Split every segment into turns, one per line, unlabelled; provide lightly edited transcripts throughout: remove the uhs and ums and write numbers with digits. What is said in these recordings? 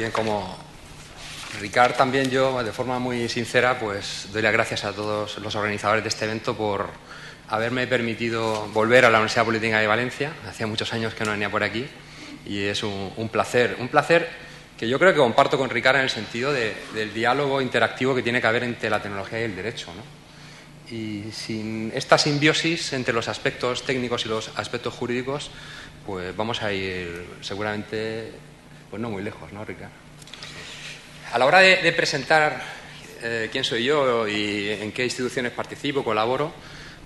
Bien, como Ricard, también yo, de forma muy sincera, pues doy las gracias a todos los organizadores de este evento por haberme permitido volver a la Universidad Politécnica de Valencia. Hacía muchos años que no venía por aquí y es un placer que yo creo que comparto con Ricard en el sentido del diálogo interactivo que tiene que haber entre la tecnología y el derecho, ¿no? Y sin esta simbiosis entre los aspectos técnicos y los aspectos jurídicos, pues vamos a ir seguramente pues no muy lejos, ¿no, Ricard? A la hora de presentar quién soy yo y en qué instituciones participo, colaboro,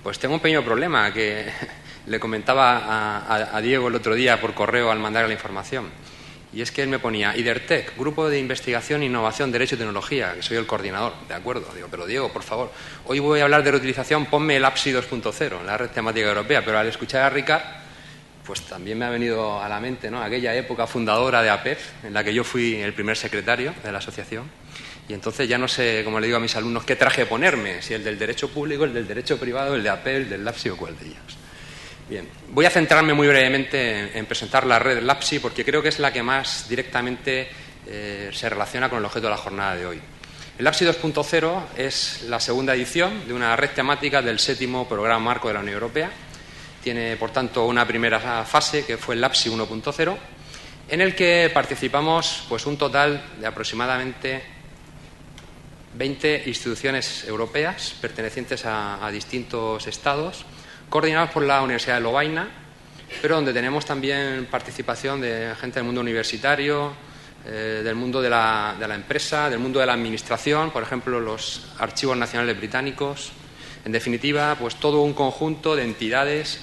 pues tengo un pequeño problema que le comentaba a Diego el otro día por correo al mandar la información. Y es que él me ponía IDERTEC, Grupo de Investigación, Innovación, Derecho y Tecnología, que soy el coordinador. De acuerdo. Digo, pero Diego, por favor, hoy voy a hablar de reutilización, ponme el APSI 2.0, la red temática europea. Pero al escuchar a Ricard, pues también me ha venido a la mente, ¿no?, aquella época fundadora de APEF, en la que yo fui el primer secretario de la asociación. Y entonces ya no sé, como le digo a mis alumnos, qué traje ponerme, si el del derecho público, el del derecho privado, el de APEF, el del LAPSI o cuál de ellos. Bien, voy a centrarme muy brevemente en presentar la red LAPSI porque creo que es la que más directamente se relaciona con el objeto de la jornada de hoy. El LAPSI 2.0 es la segunda edición de una red temática del 7º Programa Marco de la Unión Europea. Tiene, por tanto, una primera fase que fue el LAPSI 1.0, en el que participamos pues, un total de aproximadamente 20 instituciones europeas pertenecientes a distintos estados, coordinados por la Universidad de Lovaina, pero donde tenemos también participación de gente del mundo universitario, del mundo de la empresa, del mundo de la administración, por ejemplo, los Archivos Nacionales Británicos. En definitiva, pues todo un conjunto de entidades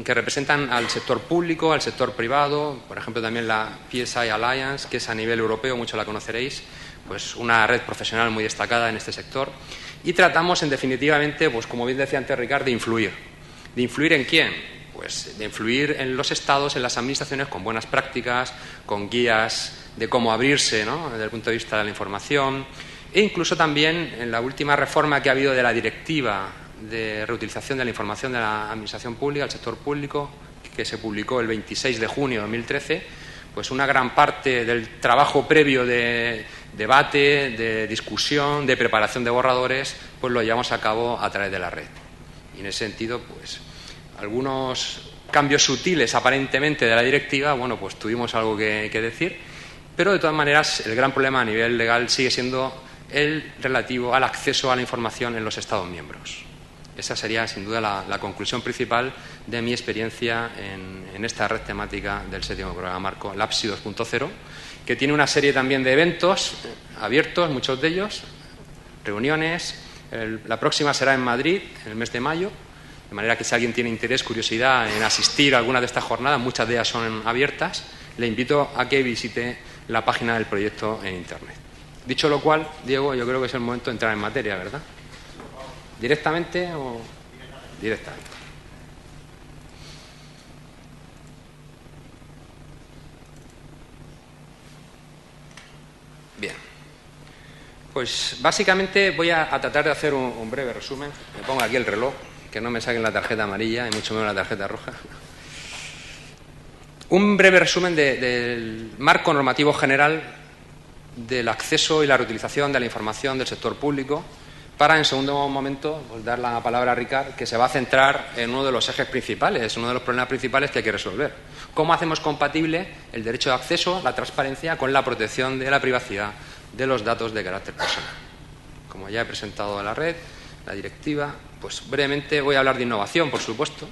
que representan al sector público, al sector privado, por ejemplo, también la PSI Alliance, que es a nivel europeo, muchos la conoceréis, pues una red profesional muy destacada en este sector. Y tratamos, en definitivamente, pues como bien decía antes Ricard, de influir. ¿De influir en quién? Pues de influir en los estados, en las administraciones, con buenas prácticas, con guías de cómo abrirse, ¿no?, desde el punto de vista de la información, e incluso también en la última reforma que ha habido de la Directiva de Reutilización de la Información de la Administración Pública, el sector público, que se publicó el 26 de junio de 2013, pues una gran parte del trabajo previo de debate, de discusión, de preparación de borradores, pues lo llevamos a cabo a través de la red. Y en ese sentido, pues algunos cambios sutiles aparentemente de la directiva, bueno, pues tuvimos algo que decir, pero de todas maneras el gran problema a nivel legal sigue siendo el relativo al acceso a la información en los Estados miembros. Esa sería, sin duda, la conclusión principal de mi experiencia en esta red temática del 7º Programa Marco, LAPSI 2.0, que tiene una serie también de eventos abiertos, muchos de ellos, reuniones. La próxima será en Madrid, en el mes de mayo, de manera que si alguien tiene interés, curiosidad en asistir a alguna de estas jornadas, muchas de ellas son abiertas, le invito a que visite la página del proyecto en Internet. Dicho lo cual, Diego, yo creo que es el momento de entrar en materia, ¿verdad? ¿Directamente o...? Directamente. Bien. Pues básicamente voy a tratar de hacer un breve resumen. Me pongo aquí el reloj, que no me saquen la tarjeta amarilla y mucho menos la tarjeta roja. Un breve resumen del marco normativo general del acceso y la reutilización de la información del sector público, para, en segundo momento, pues, dar la palabra a Ricard, que se va a centrar en uno de los ejes principales, uno de los problemas principales que hay que resolver. ¿Cómo hacemos compatible el derecho de acceso, la transparencia, con la protección de la privacidad de los datos de carácter personal? Como ya he presentado a la red, la directiva, pues brevemente voy a hablar de innovación, por supuesto,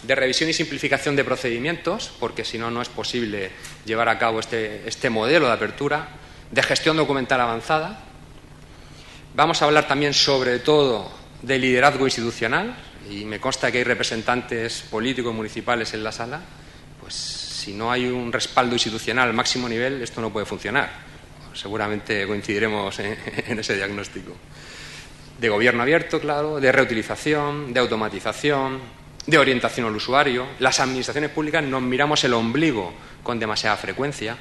de revisión y simplificación de procedimientos, porque si no, no es posible llevar a cabo este modelo de apertura, de gestión documental avanzada. Vamos a hablar también, sobre todo, de liderazgo institucional, y me consta que hay representantes políticos municipales en la sala. Pues si no hay un respaldo institucional al máximo nivel, esto no puede funcionar. Seguramente coincidiremos en ese diagnóstico. De gobierno abierto, claro, de reutilización, de automatización, de orientación al usuario. Las administraciones públicas nos miramos el ombligo con demasiada frecuencia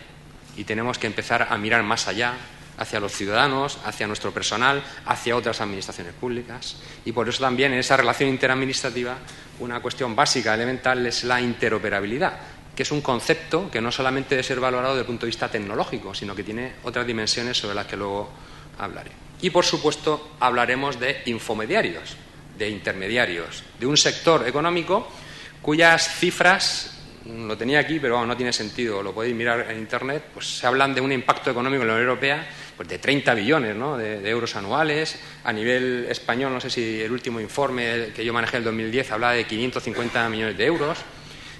y tenemos que empezar a mirar más allá, hacia los ciudadanos, hacia nuestro personal, hacia otras administraciones públicas. Y por eso también en esa relación interadministrativa una cuestión básica, elemental, es la interoperabilidad, que es un concepto que no solamente debe ser valorado desde el punto de vista tecnológico, sino que tiene otras dimensiones sobre las que luego hablaré. Y, por supuesto, hablaremos de infomediarios, de intermediarios, de un sector económico cuyas cifras, lo tenía aquí, pero no tiene sentido, lo podéis mirar en Internet, pues se hablan de un impacto económico en la Unión Europea pues de 30 billones, ¿no?, de euros anuales. A nivel español, no sé si el último informe que yo manejé en el 2010 hablaba de 550 millones de euros.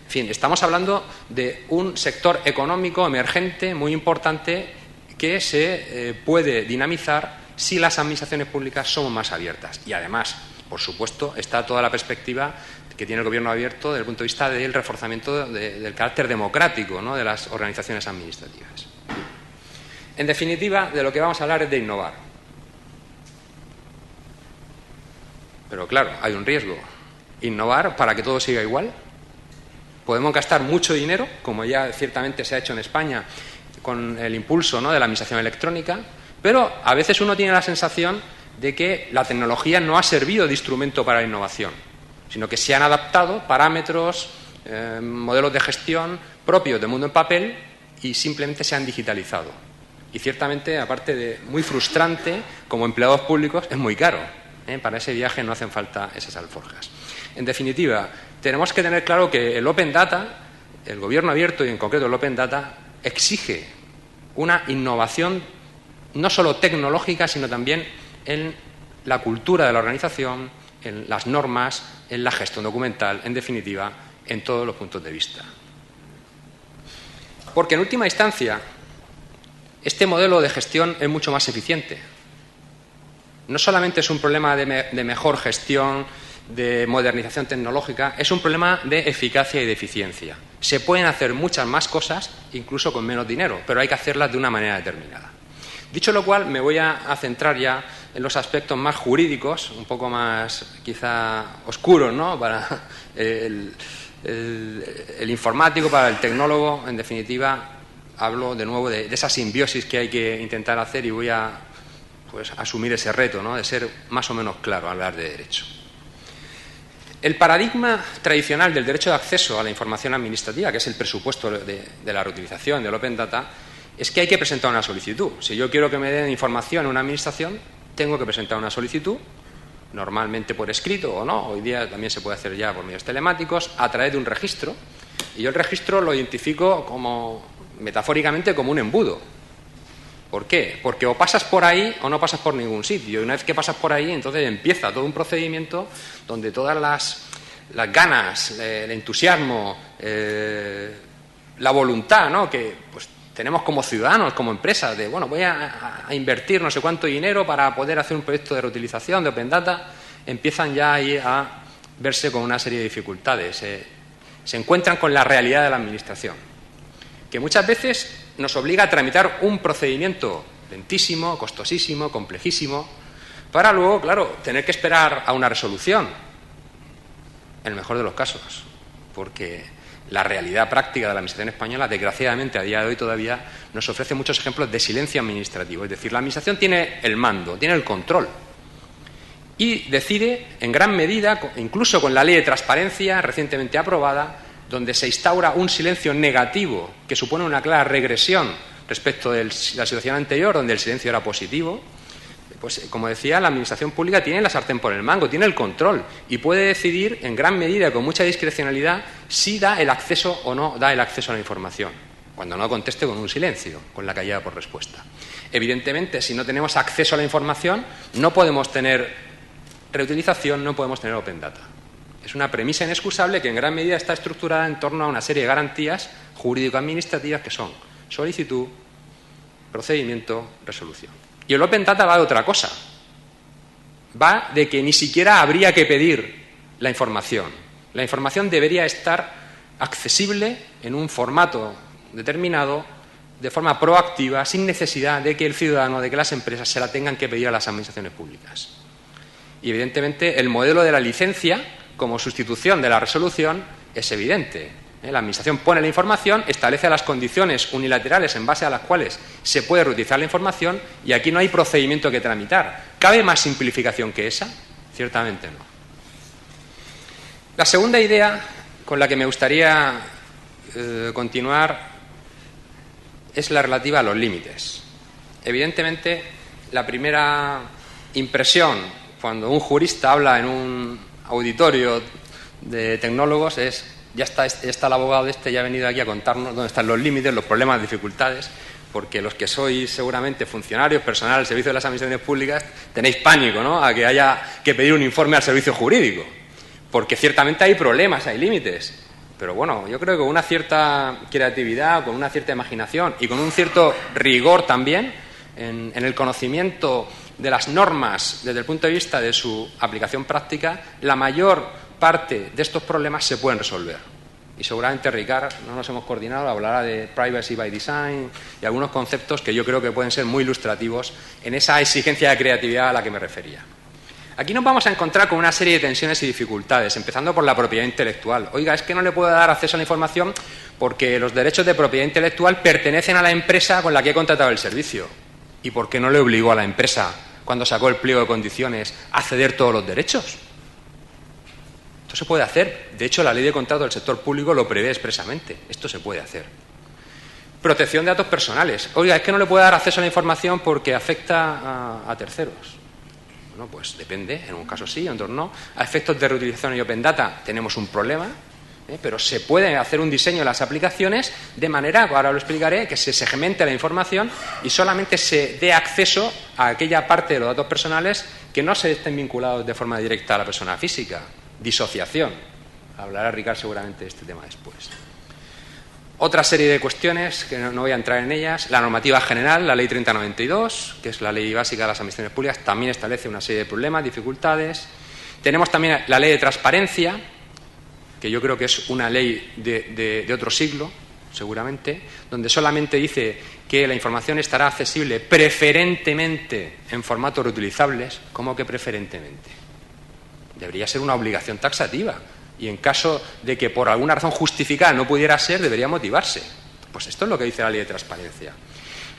En fin, estamos hablando de un sector económico emergente muy importante que se puede dinamizar si las administraciones públicas somos más abiertas. Y además, por supuesto, está toda la perspectiva que tiene el Gobierno abierto desde el punto de vista del reforzamiento del carácter democrático, ¿no?, de las organizaciones administrativas. En definitiva, de lo que vamos a hablar es de innovar. Pero claro, hay un riesgo. Innovar para que todo siga igual. Podemos gastar mucho dinero, como ya ciertamente se ha hecho en España con el impulso, ¿no?, de la administración electrónica, pero a veces uno tiene la sensación de que la tecnología no ha servido de instrumento para la innovación, sino que se han adaptado parámetros, modelos de gestión propios del mundo en papel y simplemente se han digitalizado. Y ciertamente, aparte de muy frustrante, como empleados públicos, es muy caro. Para ese viaje no hacen falta esas alforjas. En definitiva, tenemos que tener claro que el Open Data, el Gobierno abierto y en concreto el Open Data, exige una innovación no solo tecnológica, sino también en la cultura de la organización, en las normas, en la gestión documental, en definitiva, en todos los puntos de vista. Porque en última instancia, este modelo de gestión es mucho más eficiente. No solamente es un problema de mejor gestión, de modernización tecnológica, es un problema de eficacia y de eficiencia. Se pueden hacer muchas más cosas, incluso con menos dinero, pero hay que hacerlas de una manera determinada. Dicho lo cual, me voy a centrar ya en los aspectos más jurídicos, un poco más quizá oscuros, ¿no?, para el informático, para el tecnólogo. En definitiva, hablo de nuevo de esa simbiosis que hay que intentar hacer y voy a asumir ese reto, ¿no?, de ser más o menos claro al hablar de derecho. El paradigma tradicional del derecho de acceso a la información administrativa, que es el presupuesto de la reutilización del Open Data, es que hay que presentar una solicitud. Si yo quiero que me den información en una administración, tengo que presentar una solicitud, normalmente por escrito o no. Hoy día también se puede hacer ya por medios telemáticos, a través de un registro. Y yo el registro lo identifico metafóricamente como un embudo. ¿Por qué? Porque o pasas por ahí o no pasas por ningún sitio. Y una vez que pasas por ahí, entonces empieza todo un procedimiento donde todas las ganas, el entusiasmo, la voluntad, ¿no?, que pues tenemos como ciudadanos, como empresas, de voy a invertir no sé cuánto dinero para poder hacer un proyecto de reutilización de Open Data, empiezan ya ahí a verse con una serie de dificultades. Se encuentran con la realidad de la administración, que muchas veces nos obliga a tramitar un procedimiento lentísimo, costosísimo, complejísimo, para luego, claro, tener que esperar a una resolución, en el mejor de los casos, porque la realidad práctica de la administración española, desgraciadamente, a día de hoy todavía nos ofrece muchos ejemplos de silencio administrativo. Es decir, la administración tiene el mando, tiene el control y decide en gran medida, incluso con la ley de transparencia recientemente aprobada, donde se instaura un silencio negativo que supone una clara regresión respecto de la situación anterior, donde el silencio era positivo. Pues, como decía, la administración pública tiene la sartén por el mango, tiene el control y puede decidir en gran medida, con mucha discrecionalidad, si da el acceso o no da el acceso a la información, cuando no conteste con un silencio, con la callada por respuesta. Evidentemente, si no tenemos acceso a la información, no podemos tener reutilización, no podemos tener Open Data. Es una premisa inexcusable que en gran medida está estructurada en torno a una serie de garantías jurídico-administrativas que son solicitud, procedimiento, resolución. Y el Open Data va de otra cosa. Va de que ni siquiera habría que pedir la información. La información debería estar accesible en un formato determinado, de forma proactiva, sin necesidad de que el ciudadano, de que las empresas se la tengan que pedir a las administraciones públicas. Y evidentemente el modelo de la licencia como sustitución de la resolución es evidente. La Administración pone la información, establece las condiciones unilaterales en base a las cuales se puede reutilizar la información y aquí no hay procedimiento que tramitar. ¿Cabe más simplificación que esa? Ciertamente no. La segunda idea con la que me gustaría continuar es la relativa a los límites. Evidentemente, la primera impresión cuando un jurista habla en un auditorio de tecnólogos es: ya está el abogado ya ha venido aquí a contarnos dónde están los límites, los problemas, las dificultades, porque los que sois seguramente funcionarios, personal al servicio de las administraciones públicas, tenéis pánico, ¿no?, a que haya que pedir un informe al servicio jurídico, porque ciertamente hay problemas, hay límites. Pero bueno, yo creo que con una cierta creatividad, con una cierta imaginación y con un cierto rigor también en el conocimiento de las normas desde el punto de vista de su aplicación práctica, la mayor parte de estos problemas se pueden resolver. Y seguramente Ricard, no nos hemos coordinado, hablará de privacy by design y algunos conceptos que yo creo que pueden ser muy ilustrativos en esa exigencia de creatividad a la que me refería. Aquí nos vamos a encontrar con una serie de tensiones y dificultades, empezando por la propiedad intelectual. Oiga, es que no le puedo dar acceso a la información porque los derechos de propiedad intelectual pertenecen a la empresa con la que he contratado el servicio. ¿Y por qué no le obligó a la empresa, cuando sacó el pliego de condiciones, a ceder todos los derechos? Esto se puede hacer. De hecho, la ley de contrato del sector público lo prevé expresamente. Esto se puede hacer. Protección de datos personales. Oiga, es que no le puedo dar acceso a la información porque afecta a terceros. Bueno, pues depende. En un caso sí, en otros no. A efectos de reutilización y Open Data tenemos un problema, pero se puede hacer un diseño de las aplicaciones de manera, ahora lo explicaré, que se segmente la información y solamente se dé acceso a aquella parte de los datos personales que no se estén vinculados de forma directa a la persona física. Disociación. Hablará Ricard seguramente de este tema después. Otra serie de cuestiones, que no voy a entrar en ellas. La normativa general, la Ley 3092, que es la ley básica de las administraciones públicas, también establece una serie de problemas, dificultades. Tenemos también la Ley de Transparencia, que yo creo que es una ley de otro siglo, seguramente, donde solamente dice que la información estará accesible preferentemente en formatos reutilizables. ¿Cómo que preferentemente? Debería ser una obligación taxativa. Y en caso de que por alguna razón justificada no pudiera ser, debería motivarse. Pues esto es lo que dice la Ley de Transparencia.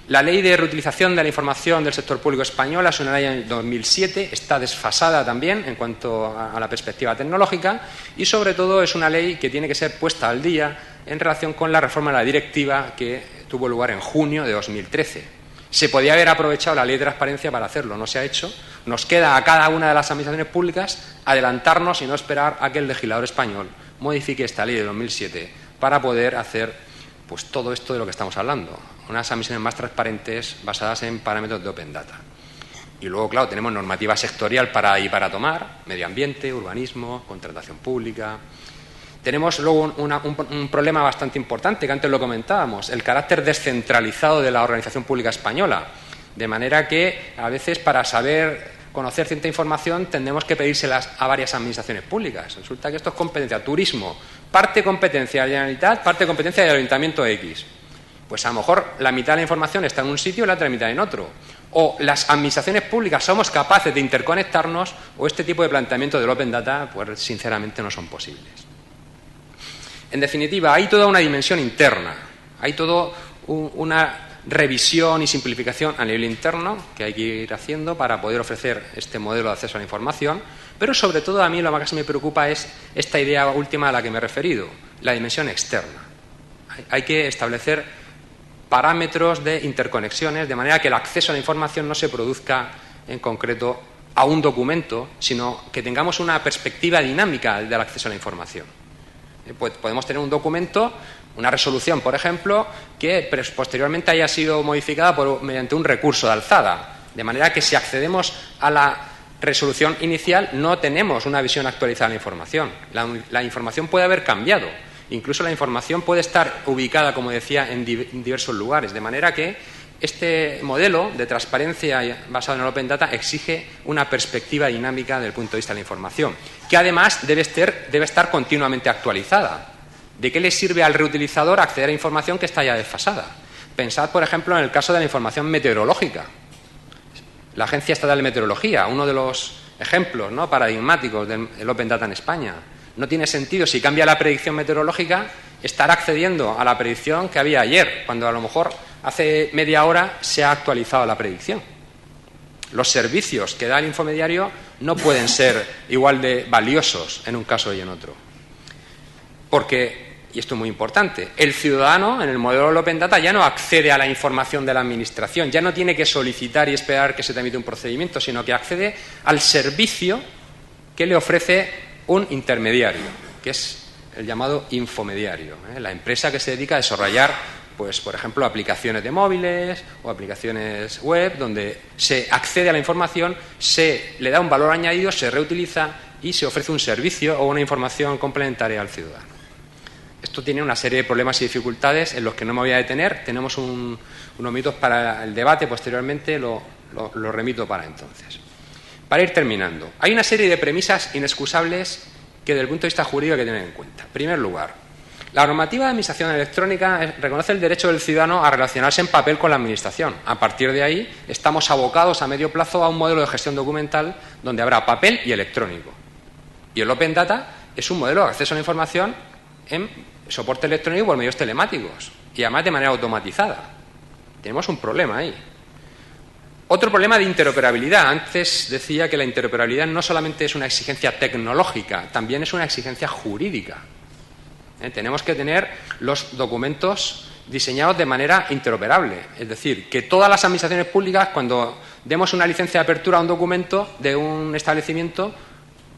La Ley de Reutilización de la Información del Sector Público Española es una ley del 2007, está desfasada también en cuanto a la perspectiva tecnológica y, sobre todo, es una ley que tiene que ser puesta al día en relación con la reforma de la directiva que tuvo lugar en junio de 2013. Se podía haber aprovechado la Ley de Transparencia para hacerlo, no se ha hecho. Nos queda a cada una de las administraciones públicas adelantarnos y no esperar a que el legislador español modifique esta ley de 2007 para poder hacer pues todo esto de lo que estamos hablando. Unas administraciones más transparentes basadas en parámetros de Open Data. Y luego, claro, tenemos normativa sectorial para tomar, medio ambiente, urbanismo, contratación pública. Tenemos luego un problema bastante importante, que antes lo comentábamos, el carácter descentralizado de la organización pública española. De manera que, a veces, para conocer cierta información, tendremos que pedírselas a varias administraciones públicas. Resulta que esto es competencia. Turismo, parte competencia de la Generalitat, parte competencia del Ayuntamiento X. Pues a lo mejor la mitad de la información está en un sitio y la otra mitad en otro. O las administraciones públicas somos capaces de interconectarnos, o este tipo de planteamiento del Open Data, pues sinceramente no son posibles. En definitiva, hay toda una dimensión interna, hay toda una revisión y simplificación a nivel interno que hay que ir haciendo para poder ofrecer este modelo de acceso a la información, pero sobre todo a mí lo más que me preocupa es esta idea última a la que me he referido, la dimensión externa. Hay que establecer parámetros de interconexiones de manera que el acceso a la información no se produzca en concreto a un documento, sino que tengamos una perspectiva dinámica del acceso a la información. Pues podemos tener un documento, una resolución, por ejemplo, que posteriormente haya sido modificada mediante un recurso de alzada. De manera que si accedemos a la resolución inicial no tenemos una visión actualizada de la información. La información puede haber cambiado. Incluso la información puede estar ubicada, como decía, en diversos lugares. De manera que este modelo de transparencia basado en el Open Data exige una perspectiva dinámica desde el punto de vista de la información, que además debe estar continuamente actualizada. ¿De qué le sirve al reutilizador acceder a información que está ya desfasada? Pensad, por ejemplo, en el caso de la información meteorológica. La Agencia Estatal de Meteorología, uno de los ejemplos, ¿no?, paradigmáticos del Open Data en España. No tiene sentido, si cambia la predicción meteorológica, estar accediendo a la predicción que había ayer, cuando a lo mejor hace media hora se ha actualizado la predicción. Los servicios que da el infomediario no pueden ser igual de valiosos en un caso y en otro. Porque y esto es muy importante, el ciudadano en el modelo del Open Data ya no accede a la información de la administración, ya no tiene que solicitar y esperar que se tramite un procedimiento, sino que accede al servicio que le ofrece un intermediario, que es el llamado infomediario, la empresa que se dedica a desarrollar, pues, por ejemplo, aplicaciones de móviles o aplicaciones web, donde se accede a la información, se le da un valor añadido, se reutiliza y se ofrece un servicio o una información complementaria al ciudadano. Esto tiene una serie de problemas y dificultades en los que no me voy a detener. Tenemos unos minutos para el debate, posteriormente lo remito para entonces. Para ir terminando, hay una serie de premisas inexcusables que desde el punto de vista jurídico hay que tener en cuenta. En primer lugar, la normativa de administración electrónica reconoce el derecho del ciudadano a relacionarse en papel con la administración. A partir de ahí, estamos abocados a medio plazo a un modelo de gestión documental donde habrá papel y electrónico. Y el Open Data es un modelo de acceso a la información en soporte electrónico por medios telemáticos y además de manera automatizada. Tenemos un problema ahí. Otro problema de interoperabilidad. Antes decía que la interoperabilidad no solamente es una exigencia tecnológica, también es una exigencia jurídica. Tenemos que tener los documentos diseñados de manera interoperable. Es decir, que todas las administraciones públicas, cuando demos una licencia de apertura a un documento de un establecimiento,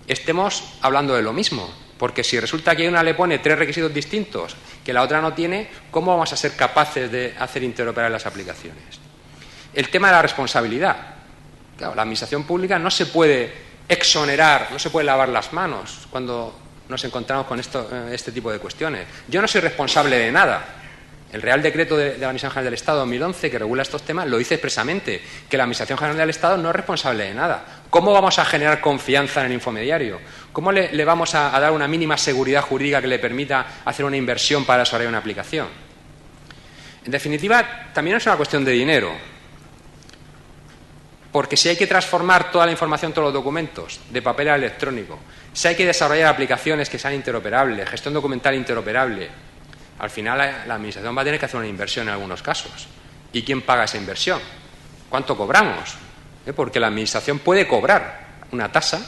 estemos hablando de lo mismo. Porque si resulta que una le pone 3 requisitos distintos que la otra no tiene, ¿cómo vamos a ser capaces de hacer interoperables las aplicaciones? El tema de la responsabilidad. Claro, la administración pública no se puede exonerar, no se puede lavar las manos cuando nos encontramos con este tipo de cuestiones. Yo no soy responsable de nada. El Real Decreto de la Administración General del Estado 2011, que regula estos temas, lo dice expresamente, que la Administración General del Estado no es responsable de nada. ¿Cómo vamos a generar confianza en el infomediario? ¿Cómo le vamos a dar una mínima seguridad jurídica que le permita hacer una inversión para desarrollar una aplicación? En definitiva, también es una cuestión de dinero. Porque si hay que transformar toda la información, todos los documentos, de papel a electrónico, si hay que desarrollar aplicaciones que sean interoperables, gestión documental interoperable, al final la Administración va a tener que hacer una inversión en algunos casos. ¿Y quién paga esa inversión? ¿Cuánto cobramos? Porque la Administración puede cobrar una tasa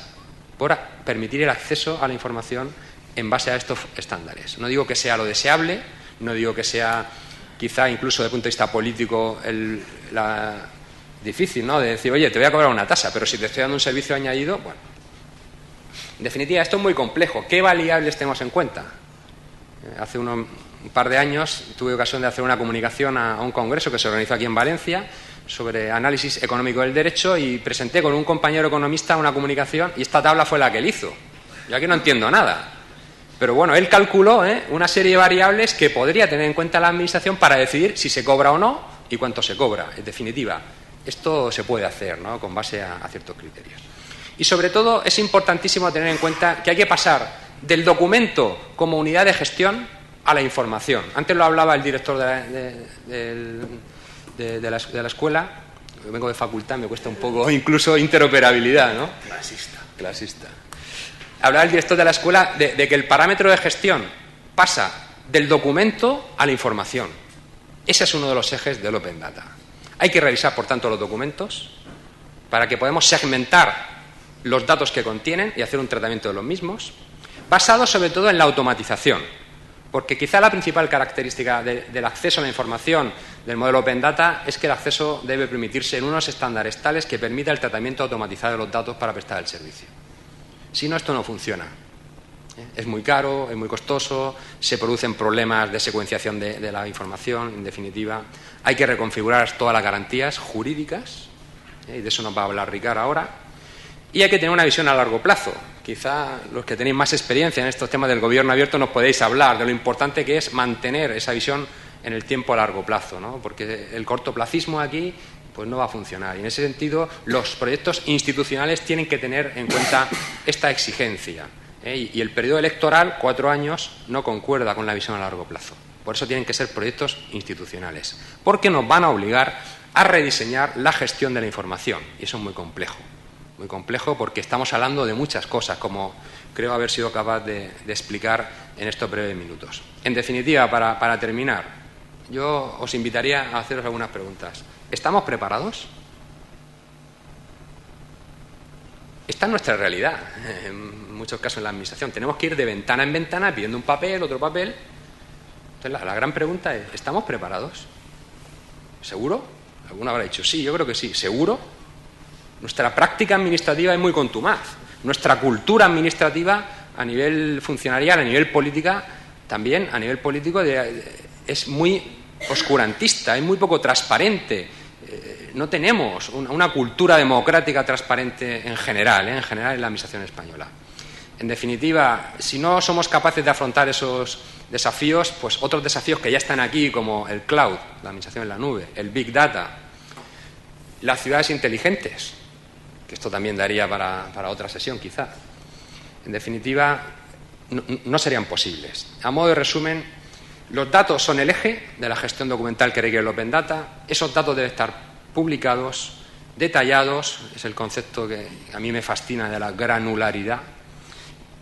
por permitir el acceso a la información en base a estos estándares. No digo que sea lo deseable, no digo que sea quizá incluso desde el punto de vista político difícil, ¿no?, de decir, oye, te voy a cobrar una tasa, pero si te estoy dando un servicio añadido, bueno. En definitiva, esto es muy complejo. ¿Qué variables tenemos en cuenta? Hace un par de años tuve ocasión de hacer una comunicación a un congreso que se organizó aquí en Valencia sobre análisis económico del derecho y presenté con un compañero economista una comunicación y esta tabla fue la que él hizo. Yo aquí no entiendo nada. Pero bueno, él calculó una serie de variables que podría tener en cuenta la Administración para decidir si se cobra o no y cuánto se cobra. En definitiva, esto se puede hacer, ¿no?, con base a ciertos criterios. Y sobre todo es importantísimo tener en cuenta que hay que pasar del documento como unidad de gestión a la información. Antes lo hablaba el director de la escuela. Yo vengo de facultad, me cuesta un poco incluso interoperabilidad, ¿no? Clasista. Hablaba el director de la escuela de que el parámetro de gestión pasa del documento a la información. Ese es uno de los ejes del Open Data. Hay que revisar, por tanto, los documentos para que podamos segmentar los datos que contienen y hacer un tratamiento de los mismos, basado sobre todo en la automatización, porque quizá la principal característica del acceso a la información del modelo Open Data es que el acceso debe permitirse en unos estándares tales que permita el tratamiento automatizado de los datos para prestar el servicio. Si no, esto no funciona. Es muy caro, es muy costoso, se producen problemas de secuenciación de la información, en definitiva. Hay que reconfigurar todas las garantías jurídicas, y de eso nos va a hablar Ricard ahora. Y hay que tener una visión a largo plazo. Quizá los que tenéis más experiencia en estos temas del gobierno abierto nos podéis hablar de lo importante que es mantener esa visión en el tiempo a largo plazo, ¿no? Porque el cortoplacismo aquí pues no va a funcionar. Y en ese sentido, los proyectos institucionales tienen que tener en cuenta esta exigencia. Y el periodo electoral, 4 años, no concuerda con la visión a largo plazo. Por eso tienen que ser proyectos institucionales. Porque nos van a obligar a rediseñar la gestión de la información. Y eso es muy complejo. Muy complejo porque estamos hablando de muchas cosas, como creo haber sido capaz de explicar en estos breves minutos. En definitiva, para terminar, yo os invitaría a haceros algunas preguntas. ¿Estamos preparados? Esta es nuestra realidad, en muchos casos en la Administración. Tenemos que ir de ventana en ventana pidiendo un papel, otro papel, Entonces, la gran pregunta es, ¿estamos preparados? ¿Seguro? Alguno habrá dicho, sí, yo creo que sí. ¿Seguro? Nuestra práctica administrativa es muy contumaz. Nuestra cultura administrativa a nivel funcionarial, a nivel política, también a nivel político es muy oscurantista, es muy poco transparente. No tenemos una cultura democrática transparente en general en la administración española. En definitiva, si no somos capaces de afrontar esos desafíos, pues otros desafíos que ya están aquí, como el cloud, la administración en la nube, el big data, las ciudades inteligentes, que esto también daría para otra sesión quizá. En definitiva, no serían posibles. A modo de resumen, los datos son el eje de la gestión documental que requiere el Open Data. Esos datos deben estar publicados, detallados, es el concepto que a mí me fascina de la granularidad.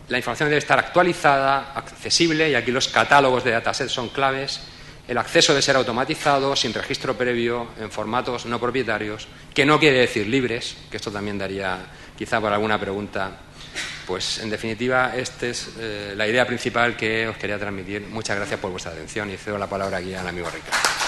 La información debe estar actualizada, accesible, y aquí los catálogos de datasets son claves. El acceso debe ser automatizado, sin registro previo, en formatos no propietarios, que no quiere decir libres, que esto también daría quizá para alguna pregunta. Pues, en definitiva, esta es la idea principal que os quería transmitir. Muchas gracias por vuestra atención y cedo la palabra aquí al amigo Ricardo.